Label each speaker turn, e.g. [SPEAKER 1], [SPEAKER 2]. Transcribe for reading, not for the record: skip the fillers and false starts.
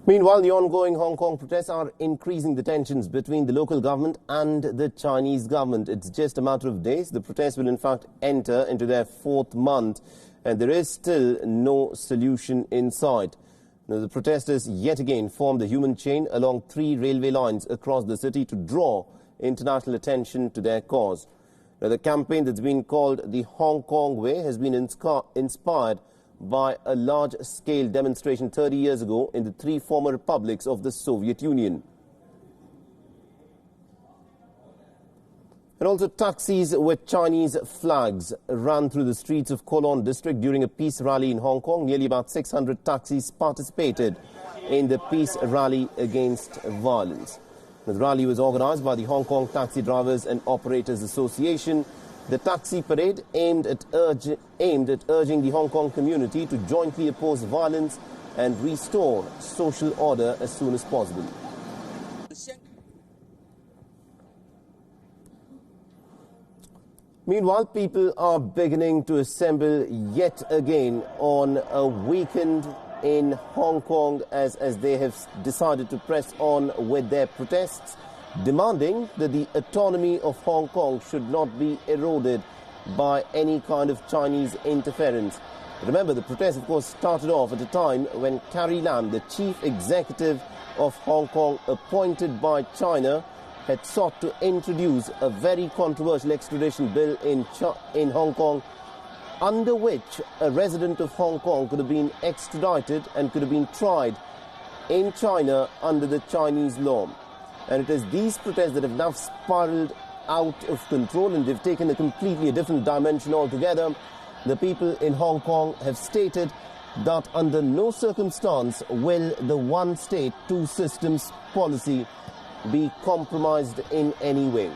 [SPEAKER 1] Meanwhile, the ongoing Hong Kong protests are increasing the tensions between the local government and the Chinese government. It's just a matter of days. The protests will in fact enter into their 4th month, and there is still no solution in sight. Now, the protesters yet again formed a human chain along 3 railway lines across the city to draw international attention to their cause. Now, the campaign that's been called the Hong Kong Way has been inspired by a large-scale demonstration 30 years ago in the 3 former republics of the Soviet Union. And also taxis with Chinese flags ran through the streets of Kowloon district during a peace rally in Hong Kong. Nearly about 600 taxis participated in the peace rally against violence. The rally was organized by the Hong Kong Taxi Drivers and Operators Association. The taxi parade aimed at urging the Hong Kong community to jointly oppose violence and restore social order as soon as possible. Meanwhile, people are beginning to assemble yet again on a weekend in Hong Kong as they have decided to press on with their protests, demanding that the autonomy of Hong Kong should not be eroded by any kind of Chinese interference. Remember, the protest, of course, started off at a time when Carrie Lam, the chief executive of Hong Kong, appointed by China, had sought to introduce a very controversial extradition bill in Hong Kong, under which a resident of Hong Kong could have been extradited and could have been tried in China under the Chinese law. And it is these protests that have now spiraled out of control, and they've taken a completely different dimension altogether. The people in Hong Kong have stated that under no circumstance will the one state, two systems policy be compromised in any way.